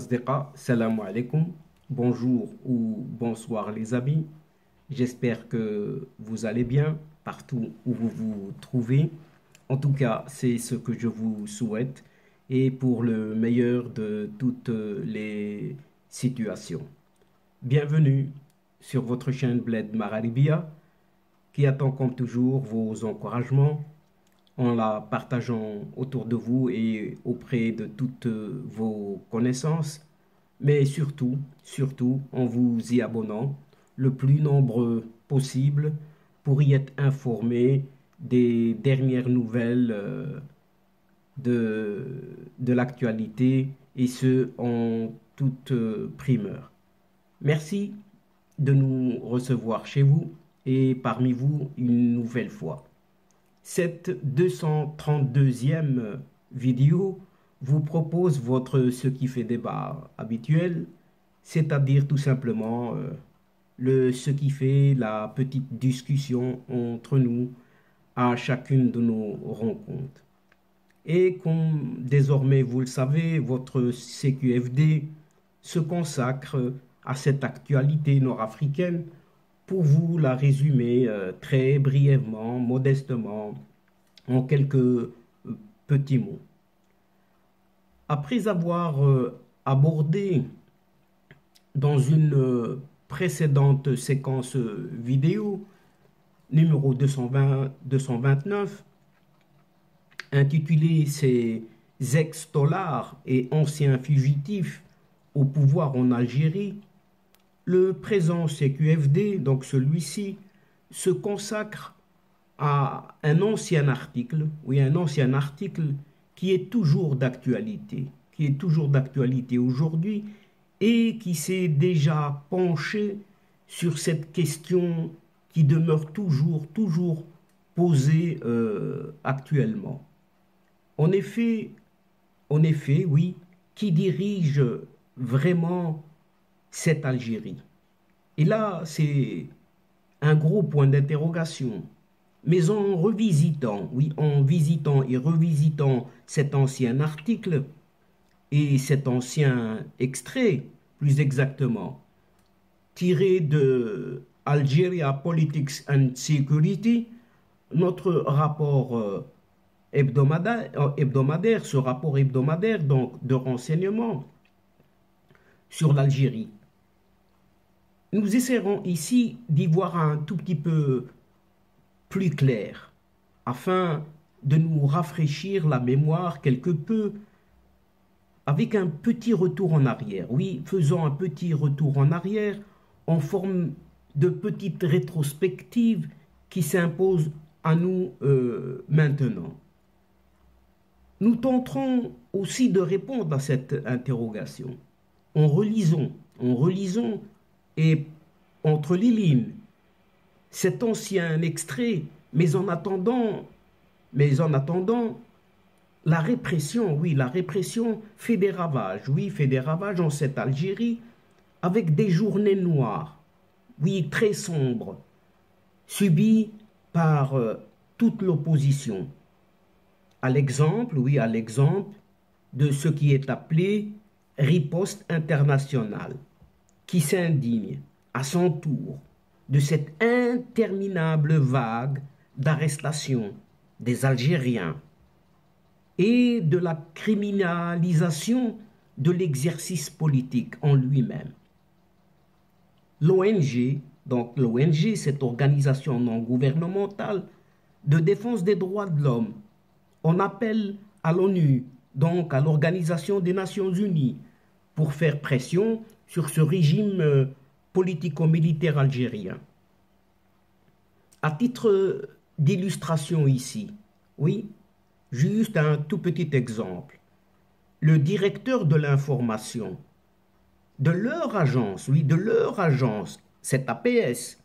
Asdeqa, salam alaikum, bonjour ou bonsoir les amis. J'espère que vous allez bien partout où vous vous trouvez. En tout cas, c'est ce que je vous souhaite et pour le meilleur de toutes les situations. Bienvenue sur votre chaîne Bled Mararibia qui attend comme toujours vos encouragements en la partageant autour de vous et auprès de toutes vos connaissances, mais surtout en vous y abonnant le plus nombreux possible pour y être informé des dernières nouvelles de l'actualité et ce en toute primeur. Merci de nous recevoir chez vous et parmi vous une nouvelle fois. Cette 232e vidéo vous propose votre ce qui fait débat habituel, c'est-à-dire tout simplement ce qui fait la petite discussion entre nous à chacune de nos rencontres. Et comme désormais vous le savez, votre CQFD se consacre à cette actualité nord-africaine pour vous la résumer très brièvement, modestement, en quelques petits mots. Après avoir abordé dans une précédente séquence vidéo, numéro 229, intitulée Ces ex-tolards et anciens fugitifs au pouvoir en Algérie, le présent CQFD, donc celui-ci, se consacre à un ancien article qui est toujours d'actualité, aujourd'hui et qui s'est déjà penché sur cette question qui demeure toujours posée actuellement. En effet, oui, qui dirige vraiment cette Algérie? Et là, c'est un gros point d'interrogation. Mais en revisitant, en visitant et revisitant cet ancien article et cet ancien extrait, plus exactement, tiré de Algeria Politics and Security, notre rapport hebdomadaire, ce rapport hebdomadaire donc de renseignement sur l'Algérie. Nous essaierons ici d'y voir un tout petit peu plus clair, afin de nous rafraîchir la mémoire quelque peu, avec un petit retour en arrière. Oui, faisons un petit retour en arrière en forme de petite rétrospective qui s'impose à nous maintenant. Nous tenterons aussi de répondre à cette interrogation en relisant et entre les lignes cet ancien extrait, mais en attendant, la répression, la répression fait des ravages, en cette Algérie, avec des journées noires, très sombres, subies par toute l'opposition. À l'exemple de ce qui est appelé riposte internationale, qui s'indigne à son tour de cette interminable vague d'arrestations des Algériens et de la criminalisation de l'exercice politique en lui-même. L'ONG, cette organisation non gouvernementale de défense des droits de l'homme, on appelle à l'ONU, donc à l'Organisation des Nations Unies, pour faire pression sur ce régime politico-militaire algérien. À titre d'illustration ici, juste un tout petit exemple. Le directeur de l'information de leur agence, cette APS,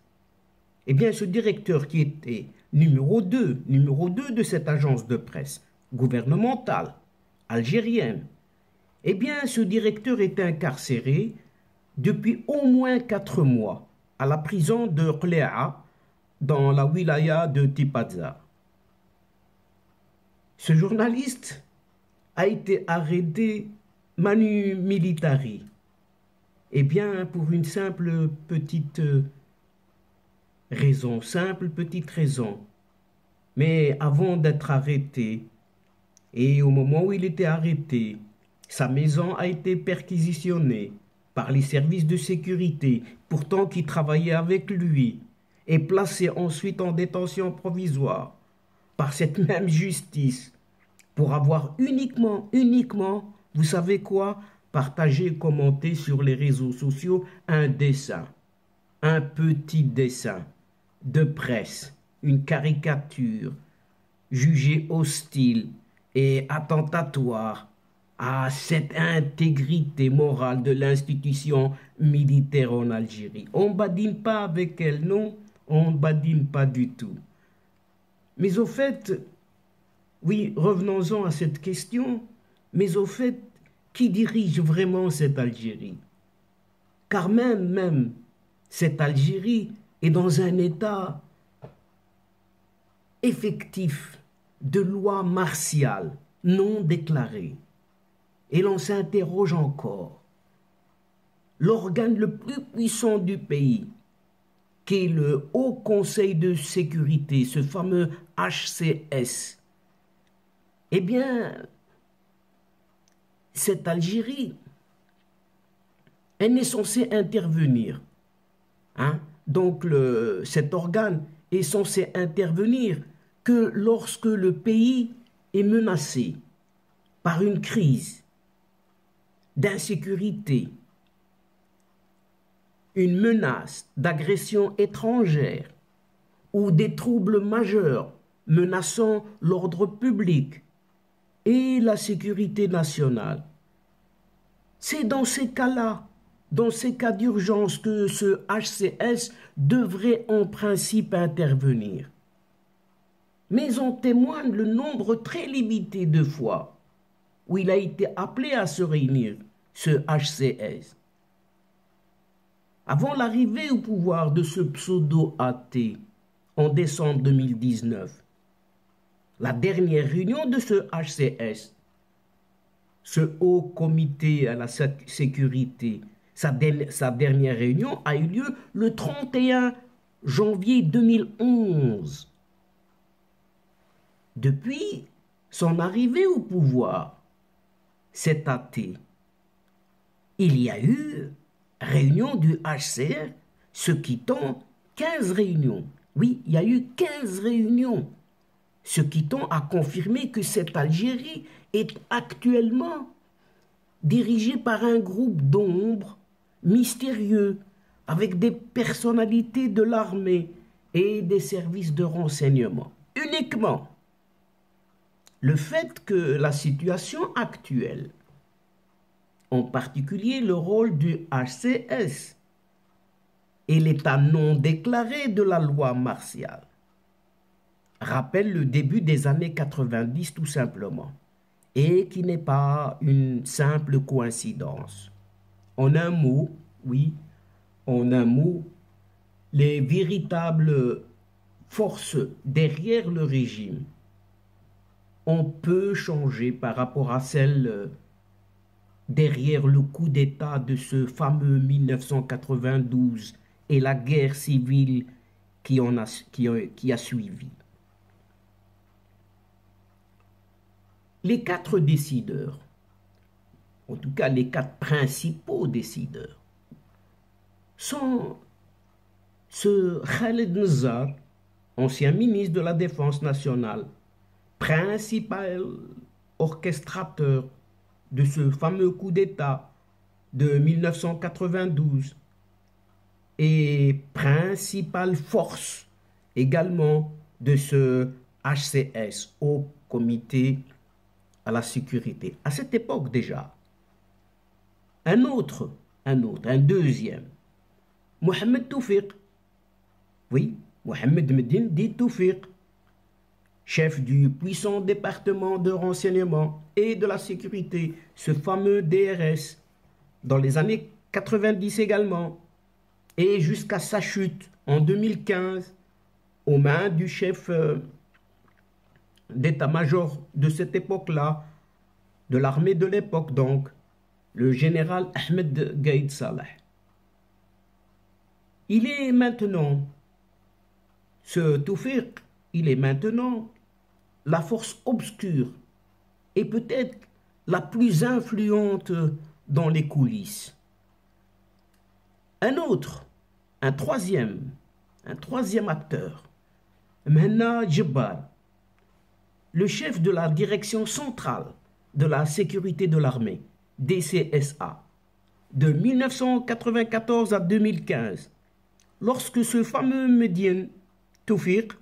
eh bien ce directeur qui était numéro 2 de cette agence de presse gouvernementale algérienne, eh bien ce directeur est incarcéré depuis au moins 4 mois à la prison de Qléa dans la wilaya de Tipaza. Ce journaliste a été arrêté Manu Militari? Eh bien, pour une simple petite raison, Mais avant d'être arrêté, et au moment où il était arrêté, sa maison a été perquisitionnée par les services de sécurité, pourtant qui travaillaient avec lui, et placé ensuite en détention provisoire par cette même justice, pour avoir uniquement, vous savez quoi, partagé et commenté sur les réseaux sociaux un dessin, un petit dessin de presse, une caricature jugée hostile et attentatoire à cette intégrité morale de l'institution militaire en Algérie. On ne badine pas avec elle, non, on ne badine pas du tout. Mais au fait, oui, revenons-en à cette question, mais au fait, qui dirige vraiment cette Algérie? Car même cette Algérie est dans un état effectif de loi martiale non déclarée. Et l'on s'interroge encore. L'organe le plus puissant du pays, qui est le Haut Conseil de sécurité, ce fameux HCS, eh bien, cette Algérie, elle est censée intervenir. Donc, cet organe est censé intervenir que lorsque le pays est menacé par une crise d'insécurité, une menace d'agression étrangère ou des troubles majeurs menaçant l'ordre public et la sécurité nationale. C'est dans ces cas-là, dans ces cas d'urgence, que ce HCS devrait en principe intervenir. Mais on témoigne le nombre très limité de fois où il a été appelé à se réunir, ce HCS. Avant l'arrivée au pouvoir de ce pseudo-athée en décembre 2019, la dernière réunion de ce HCS, ce haut comité à la sécurité, sa dernière réunion a eu lieu le 31 janvier 2011. Depuis son arrivée au pouvoir, cet athée, il y a eu réunion du HCR, ce qui tend 15 réunions. Oui, il y a eu 15 réunions, ce qui tend à confirmer que cette Algérie est actuellement dirigée par un groupe d'ombre mystérieux, avec des personnalités de l'armée et des services de renseignement. Uniquement le fait que la situation actuelle, en particulier le rôle du HCS et l'état non déclaré de la loi martiale, rappelle le début des années 90 tout simplement, et qui n'est pas une simple coïncidence. En un mot, oui, en un mot, les véritables forces derrière le régime ont peu changé par rapport à celles derrière le coup d'État de ce fameux 1992 et la guerre civile qui a suivi. Les 4 décideurs, en tout cas les 4 principaux décideurs, sont ce Khaled Nzar, ancien ministre de la Défense nationale, principal orchestrateur de ce fameux coup d'État de 1992 et principale force également de ce HCS, au comité à la sécurité. À cette époque déjà, un deuxième, Mohamed Toufiq, oui, Mohamed Medine dit Toufiq, chef du puissant département de renseignement et de la sécurité, ce fameux DRS, dans les années 90 également, et jusqu'à sa chute en 2015, aux mains du chef d'état-major de cette époque-là, de l'armée de l'époque donc, le général Ahmed Gaïd Salah. Il est maintenant, ce Toufiq, il est maintenant la force obscure et peut-être la plus influente dans les coulisses. Un troisième acteur, Mhenna Djebbar, le chef de la direction centrale de la sécurité de l'armée, DCSA, de 1994 à 2015, lorsque ce fameux Médien Toufiq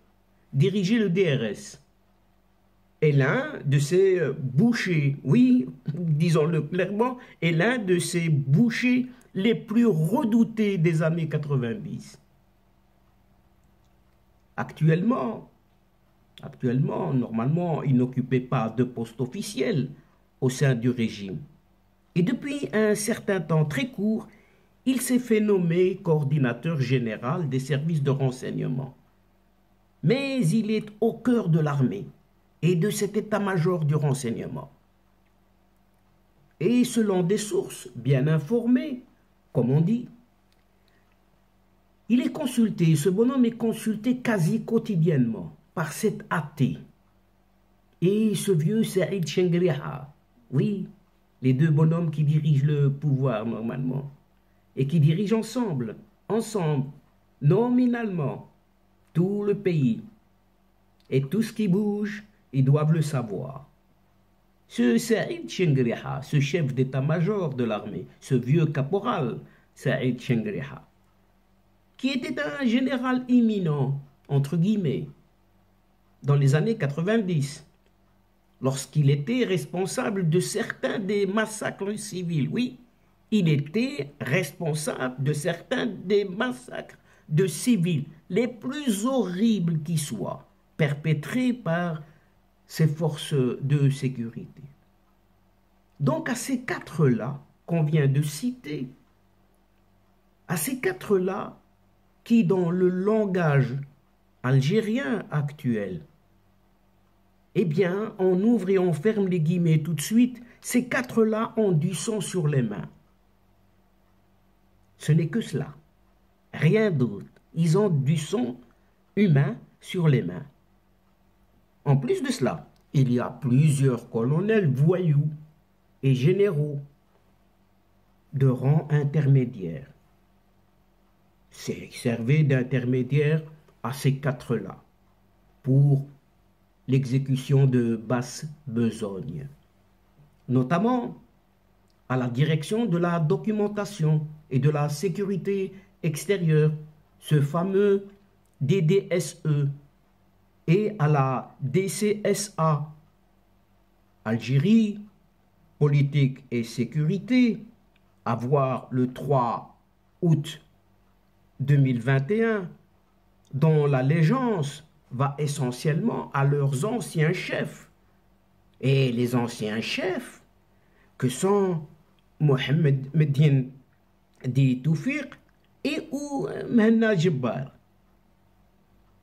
dirigeait le DRS. Et l'un de ses bouchers, oui, disons-le clairement, est l'un de ses bouchers les plus redoutés des années 90. Actuellement, normalement, il n'occupait pas de poste officiel au sein du régime. Et depuis un certain temps très court, il s'est fait nommer coordinateur général des services de renseignement. Mais il est au cœur de l'armée et de cet état-major du renseignement. Et selon des sources bien informées, comme on dit, il est consulté, ce bonhomme est consulté quasi quotidiennement par cet athée et ce vieux Saïd Chengriha, oui, les deux bonhommes qui dirigent le pouvoir normalement et qui dirigent ensemble, nominalement, tout le pays. Et tout ce qui bouge, ils doivent le savoir. Ce Saïd Chengriha, ce chef d'état-major de l'armée, ce vieux caporal Saïd Chengriha, qui était un général éminent, entre guillemets, dans les années 90, lorsqu'il était responsable de certains des massacres civils. Oui, il était responsable de certains des massacres de civils, les plus horribles qui soient, perpétrés par ces forces de sécurité. Donc à ces quatre-là qu'on vient de citer, à ces quatre-là qui dans le langage algérien actuel, eh bien on ouvre et on ferme les guillemets tout de suite, ces quatre-là ont du sang sur les mains. Ce n'est que cela, rien d'autre. Ils ont du sang humain sur les mains. En plus de cela, il y a plusieurs colonels voyous et généraux de rang intermédiaire. Servaient d'intermédiaire à ces quatre-là pour l'exécution de basse besogne, notamment à la direction de la documentation et de la sécurité extérieure, ce fameux DDSE, et à la DCSA, Algérie, politique et sécurité, à voir le 3 août 2021, dont l'allégeance va essentiellement à leurs anciens chefs. Et les anciens chefs, que sont Mohamed Medien Di Toufiq et ou Mhenna Djebbar.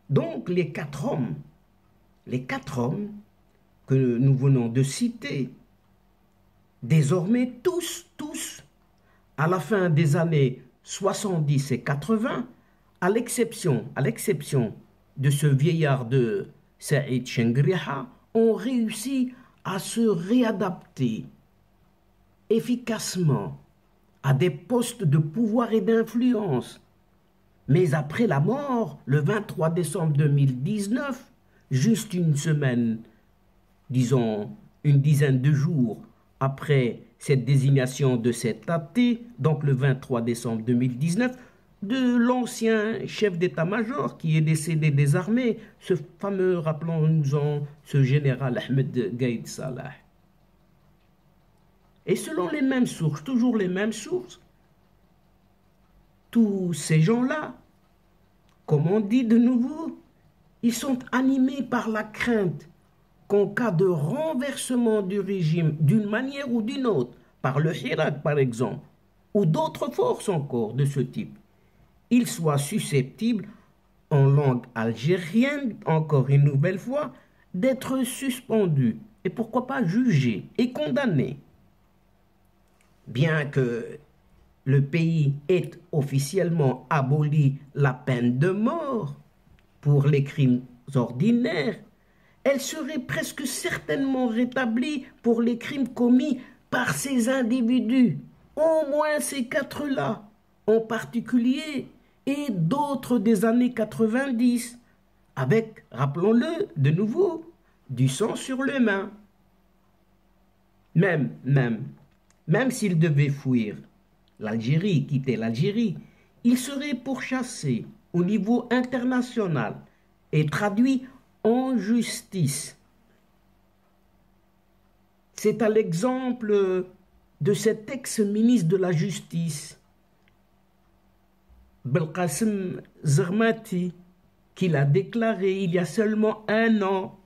Donc les quatre hommes que nous venons de citer, désormais tous, à la fin des années 70 et 80, à l'exception de ce vieillard de Saïd Chengriha, ont réussi à se réadapter efficacement à des postes de pouvoir et d'influence. Mais après la mort, le 23 décembre 2019, juste une semaine, disons une dizaine de jours après cette désignation de cet athée, donc le 23 décembre 2019, de l'ancien chef d'état-major qui est décédé des armées, ce fameux, rappelons-nous-en, ce général Ahmed Gaïd Salah. Et selon les mêmes sources, toujours les mêmes sources, tous ces gens-là, comme on dit de nouveau, ils sont animés par la crainte qu'en cas de renversement du régime d'une manière ou d'une autre, par le Hirak par exemple, ou d'autres forces encore de ce type, ils soient susceptibles, en langue algérienne, encore une nouvelle fois, d'être suspendus et pourquoi pas jugés et condamnés. bien que le pays ait officiellement aboli la peine de mort pour les crimes ordinaires, elle serait presque certainement rétablie pour les crimes commis par ces individus, au moins ces quatre-là, en particulier, et d'autres des années 90, avec, rappelons-le de nouveau, du sang sur les mains. Même s'il devait fuir l'Algérie, quitter l'Algérie, il serait pourchassé au niveau international et traduit en justice. C'est à l'exemple de cet ex-ministre de la Justice, Belkacem Zermati, qu'il a déclaré il y a seulement un an,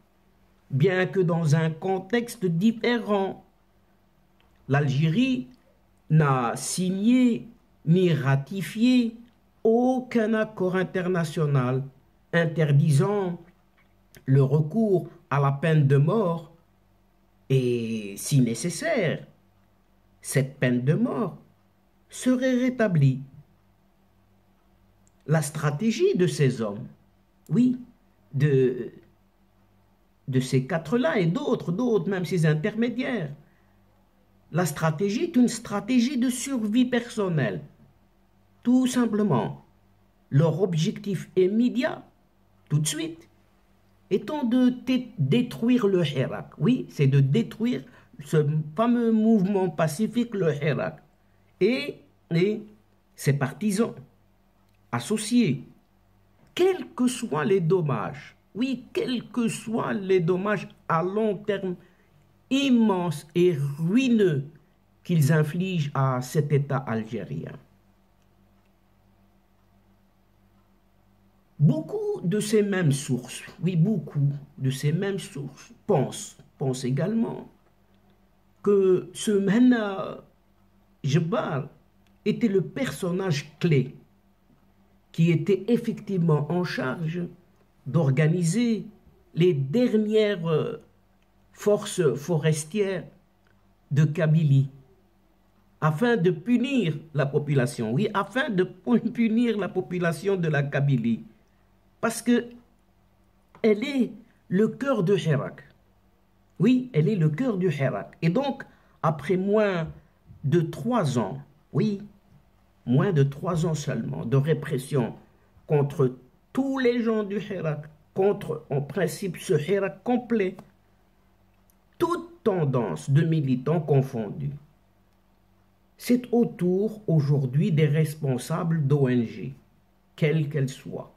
bien que dans un contexte différent. L'Algérie n'a signé ni ratifié aucun accord international interdisant le recours à la peine de mort et, si nécessaire, cette peine de mort serait rétablie. La stratégie de ces hommes, oui, de ces quatre-là et d'autres, même ces intermédiaires, la stratégie est une stratégie de survie personnelle. Tout simplement, leur objectif immédiat, tout de suite, étant de détruire le Hirak. Oui, c'est de détruire ce fameux mouvement pacifique, le Hirak, et ses partisans, associés, quels que soient les dommages, oui, quels que soient les dommages à long terme immenses et ruineux qu'ils infligent à cet État algérien. Beaucoup de ces mêmes sources, oui, beaucoup de ces mêmes sources pensent également que ce Mhenna Jebbar était le personnage clé qui était effectivement en charge d'organiser les dernières forces forestières de Kabylie afin de punir la population, oui, afin de punir la population de la Kabylie, parce que elle est le cœur de Hirak. Oui, elle est le cœur du Hirak. Et donc, après moins de 3 ans, oui, moins de 3 ans seulement de répression contre tous les gens du Hirak, contre, en principe, ce Hirak complet, toute tendance de militants confondus, c'est au tour aujourd'hui des responsables d'ONG, quelles qu'elles soient,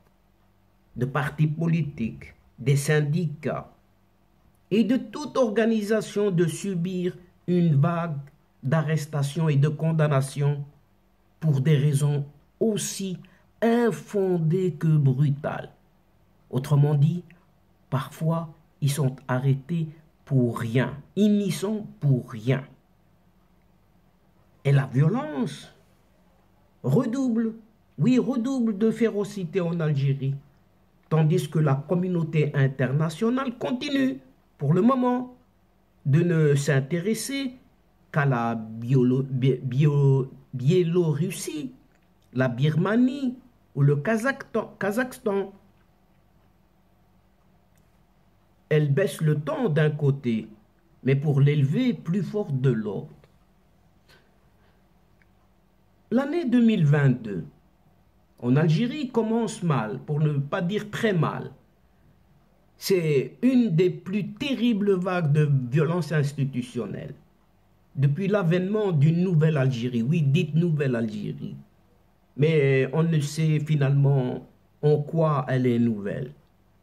de partis politiques, des syndicats et de toute organisation de subir une vague d'arrestations et de condamnations pour des raisons aussi infondées que brutales. Autrement dit, parfois, ils sont arrêtés pour rien, ils n'y sont pour rien. Et la violence redouble, oui, redouble de férocité en Algérie, tandis que la communauté internationale continue, pour le moment, de ne s'intéresser qu'à la Biélorussie, la Birmanie ou le Kazakhstan. Elle baisse le ton d'un côté, mais pour l'élever plus fort de l'autre. L'année 2022 en Algérie commence mal, pour ne pas dire très mal. C'est une des plus terribles vagues de violence institutionnelle depuis l'avènement d'une nouvelle Algérie, oui, dite nouvelle Algérie. Mais on ne sait finalement en quoi elle est nouvelle.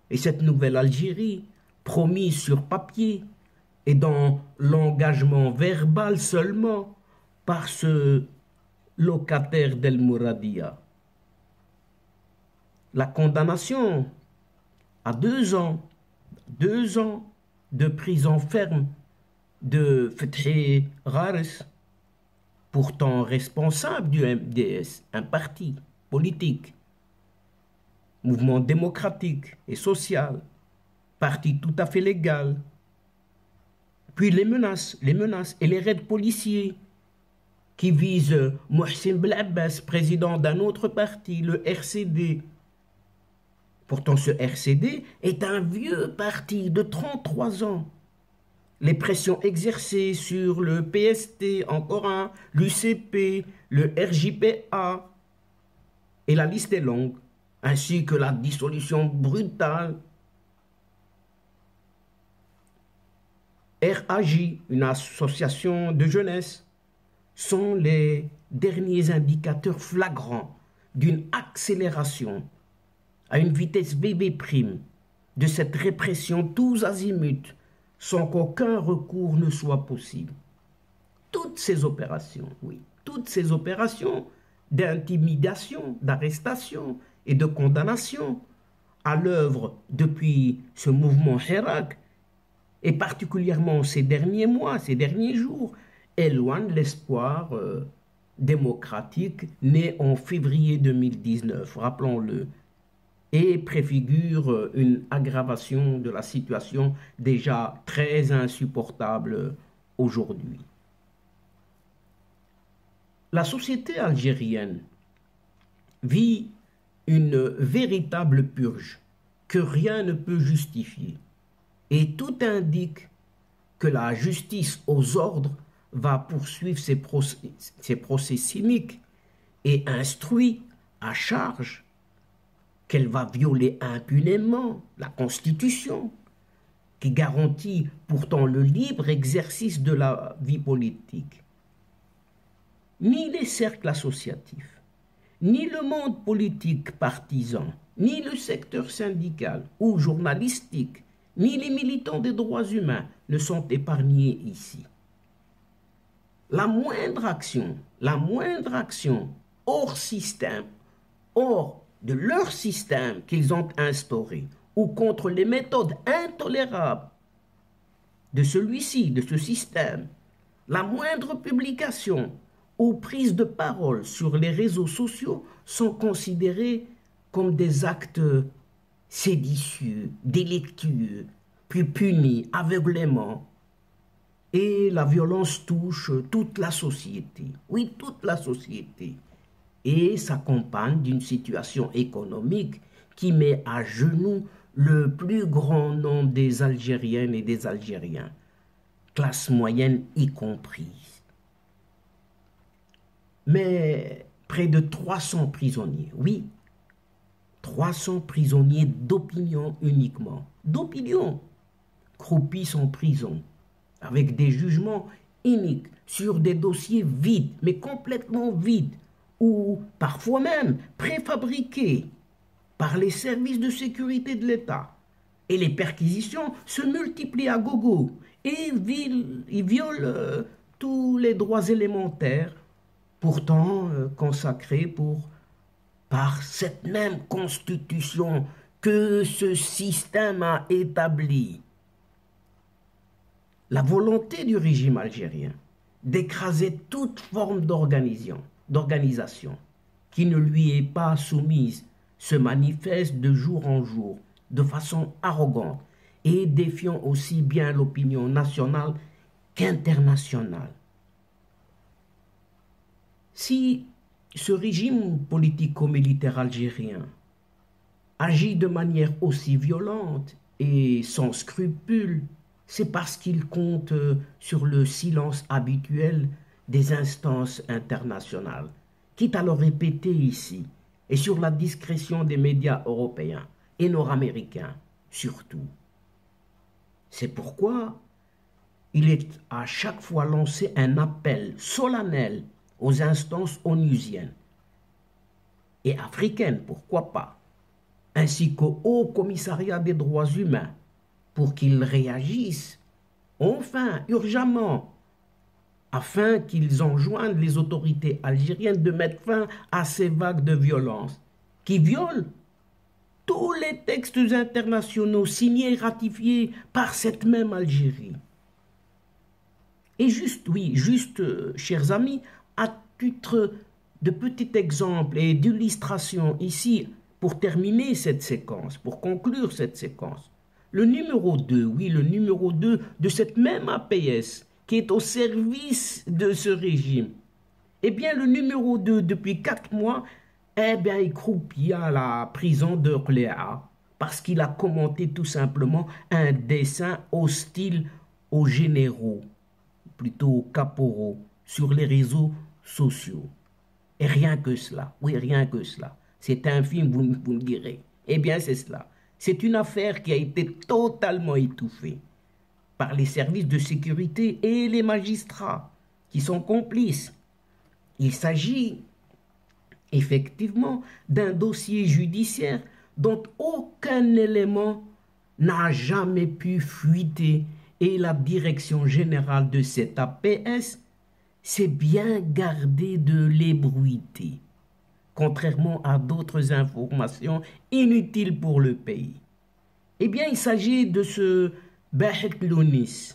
Et cette nouvelle Algérie, promise sur papier et dans l'engagement verbal seulement par ce locataire d'El Mouradia. La condamnation à 2 ans de prison ferme de Fethi Ghares, pourtant responsable du MDS, un parti politique, mouvement démocratique et social, parti tout à fait légal. Puis les menaces et les raids policiers qui vise Mohsin Belabès, président d'un autre parti, le RCD. Pourtant, ce RCD est un vieux parti de 33 ans. Les pressions exercées sur le PST, encore un, l'UCP, le RJPA, et la liste est longue, ainsi que la dissolution brutale. RAJ, une association de jeunesse, sont les derniers indicateurs flagrants d'une accélération à une vitesse bébé prime de cette répression tous azimuts sans qu'aucun recours ne soit possible. Toutes ces opérations, oui, toutes ces opérations d'intimidation, d'arrestation et de condamnation à l'œuvre depuis ce mouvement Hirak, et particulièrement ces derniers mois, ces derniers jours, éloignent l'espoir démocratique né en février 2019, rappelons-le, et préfigure une aggravation de la situation déjà très insupportable aujourd'hui. La société algérienne vit une véritable purge que rien ne peut justifier. Et tout indique que la justice aux ordres va poursuivre ses procès cyniques et instruit à charge qu'elle va violer impunément la Constitution, qui garantit pourtant le libre exercice de la vie politique. Ni les cercles associatifs, ni le monde politique partisan, ni le secteur syndical ou journalistique, ni les militants des droits humains ne sont épargnés ici. La moindre action hors système, hors de leur système qu'ils ont instauré, ou contre les méthodes intolérables de celui-ci, de ce système, la moindre publication ou prise de parole sur les réseaux sociaux sont considérés comme des actes séditieux, délictueux, puis punis aveuglément. Et la violence touche toute la société, oui, toute la société, et s'accompagne d'une situation économique qui met à genoux le plus grand nombre des Algériennes et des Algériens, classe moyenne y comprise. Mais près de 300 prisonniers, oui, 300 prisonniers d'opinion uniquement, d'opinion, croupissent en prison, avec des jugements iniques sur des dossiers vides, mais complètement vides, ou parfois même préfabriqués par les services de sécurité de l'État. Et les perquisitions se multiplient à gogo et violent tous les droits élémentaires, pourtant consacrés par cette même constitution que ce système a établie. La volonté du régime algérien d'écraser toute forme d'organisation qui ne lui est pas soumise se manifeste de jour en jour de façon arrogante et défiant aussi bien l'opinion nationale qu'internationale. Si ce régime politico-militaire algérien agit de manière aussi violente et sans scrupules, c'est parce qu'il compte sur le silence habituel des instances internationales, quitte à le répéter ici, et sur la discrétion des médias européens et nord-américains surtout. C'est pourquoi il est à chaque fois lancé un appel solennel aux instances onusiennes et africaines, pourquoi pas, ainsi qu'au Haut Commissariat des droits humains, pour qu'ils réagissent, enfin, urgemment, afin qu'ils enjoignent les autorités algériennes de mettre fin à ces vagues de violence qui violent tous les textes internationaux signés et ratifiés par cette même Algérie. Et chers amis, à titre de petit exemple et d'illustration ici, pour terminer cette séquence, pour conclure cette séquence, le numéro 2, oui, le numéro 2 de cette même APS qui est au service de ce régime Eh bien, le numéro 2, depuis 4 mois, eh bien, il croupit à la prison de Orléans parce qu'il a commenté tout simplement un dessin hostile aux généraux, plutôt aux caporaux, sur les réseaux sociaux. Et rien que cela, oui, rien que cela. C'est un film, vous me direz. Eh bien, c'est cela. C'est une affaire qui a été totalement étouffée par les services de sécurité et les magistrats qui sont complices. Il s'agit effectivement d'un dossier judiciaire dont aucun élément n'a jamais pu fuiter et la direction générale de cet APS s'est bien gardée de l'ébruiter, contrairement à d'autres informations inutiles pour le pays. Eh bien, il s'agit de ce Bahet Lounis,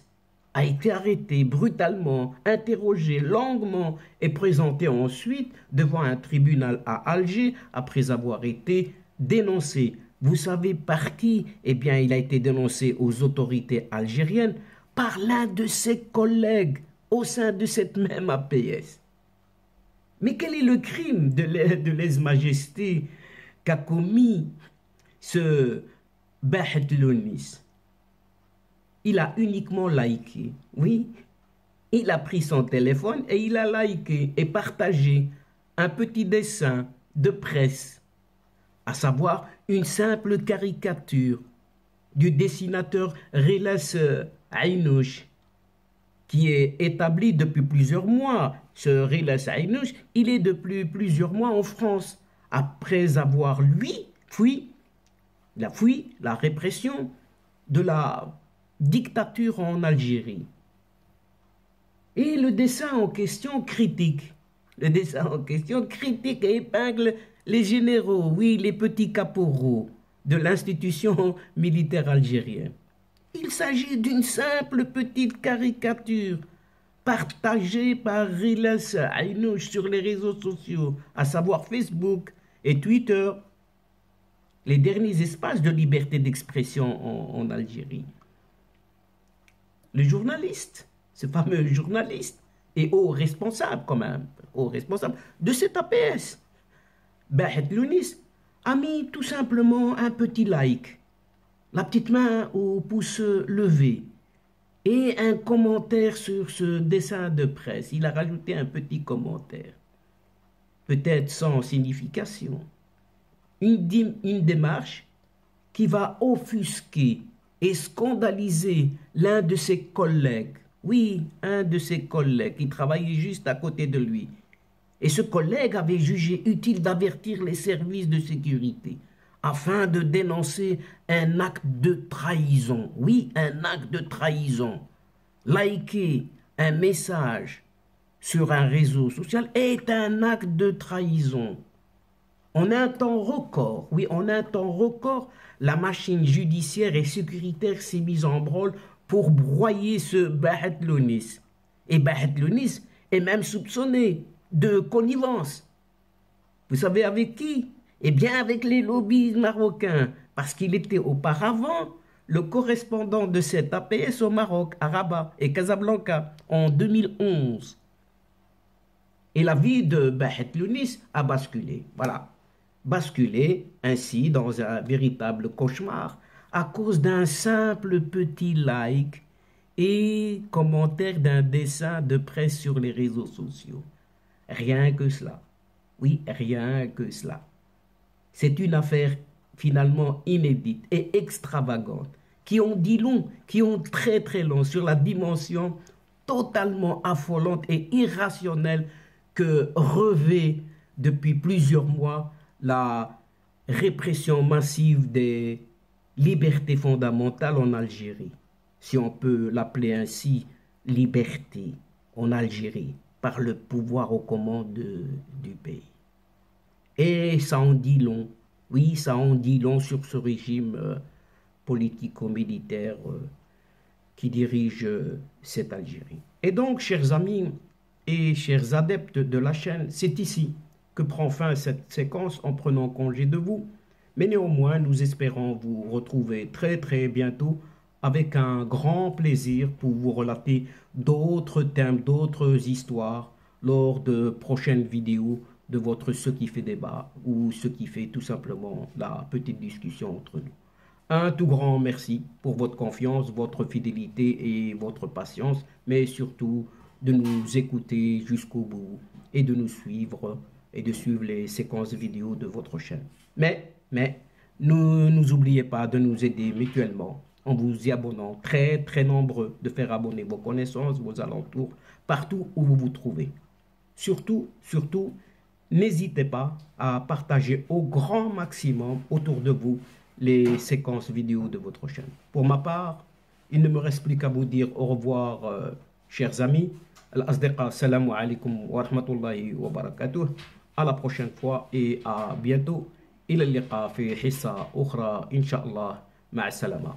a été arrêté brutalement, interrogé longuement et présenté ensuite devant un tribunal à Alger après avoir été dénoncé. Vous savez par qui? Eh bien, il a été dénoncé aux autorités algériennes par l'un de ses collègues au sein de cette même APS. Mais quel est le crime de lèse-majesté qu'a commis ce Bahet Lounis? Il a uniquement liké, oui. Il a pris son téléphone et il a liké et partagé un petit dessin de presse, à savoir une simple caricature du dessinateur Rilas Aynouch, qui est établi depuis plusieurs mois. Ce Rilas Aynouch, il est depuis plusieurs mois en France, après avoir, lui, fui la répression de la dictature en Algérie. Et le dessin en question critique. Le dessin en question critique et épingle les généraux, oui, les petits caporaux de l'institution militaire algérienne. Il s'agit d'une simple petite caricature partagée par Rilas Aynouch sur les réseaux sociaux, à savoir Facebook et Twitter, les derniers espaces de liberté d'expression en Algérie. Le journaliste, ce fameux journaliste, et haut responsable quand même, haut responsable de cet APS, Bahet Lounis, a mis tout simplement un petit like, la petite main au pouce levé, et un commentaire sur ce dessin de presse. Il a rajouté un petit commentaire, peut-être sans signification. Une démarche qui va offusquer et scandaliser l'un de ses collègues. Oui, un de ses collègues qui travaillait juste à côté de lui. Et ce collègue avait jugé utile d'avertir les services de sécurité afin de dénoncer un acte de trahison. Oui, un acte de trahison. Liker un message sur un réseau social est un acte de trahison. En un temps record, oui, en un temps record, la machine judiciaire et sécuritaire s'est mise en branle pour broyer ce Bahet Lounis. Et Bahet Lounis est même soupçonné de connivence. Vous savez avec qui? Eh bien avec les lobbies marocains, parce qu'il était auparavant le correspondant de cette APS au Maroc, à Rabat et Casablanca en 2011. Et la vie de Bahet Lounis a basculé, voilà. Basculé ainsi dans un véritable cauchemar à cause d'un simple petit like et commentaire d'un dessin de presse sur les réseaux sociaux. Rien que cela. Oui, rien que cela. C'est une affaire finalement inédite et extravagante qui ont dit long, qui ont très très long sur la dimension totalement affolante et irrationnelle que revêt depuis plusieurs mois la répression massive des libertés fondamentales en Algérie, si on peut l'appeler ainsi, liberté en Algérie, par le pouvoir aux commandes du pays. Et ça en dit long, oui, ça en dit long sur ce régime politico-militaire qui dirige cette Algérie. Et donc, chers amis et chers adeptes de la chaîne, c'est ici que prend fin cette séquence en prenant congé de vous. Mais néanmoins, nous espérons vous retrouver très très bientôt avec un grand plaisir pour vous relater d'autres thèmes, d'autres histoires lors de prochaines vidéos de votre Ce qui fait débat ou ce qui fait tout simplement la petite discussion entre nous. Un tout grand merci pour votre confiance, votre fidélité et votre patience, mais surtout de nous écouter jusqu'au bout et de nous suivre et de suivre les séquences vidéo de votre chaîne. Mais, ne nous oubliez pas de nous aider mutuellement en vous y abonnant, très nombreux, de faire abonner vos connaissances, vos alentours, partout où vous vous trouvez. Surtout, n'hésitez pas à partager au grand maximum autour de vous les séquences vidéo de votre chaîne. Pour ma part, il ne me reste plus qu'à vous dire au revoir, chers amis. Al-Asdiqa, salam alaikum wa rahmatullahi wa barakatuh. À la prochaine fois et à bientôt. إلى اللقاء في حصة أخرى إن شاء الله. مع السلامة.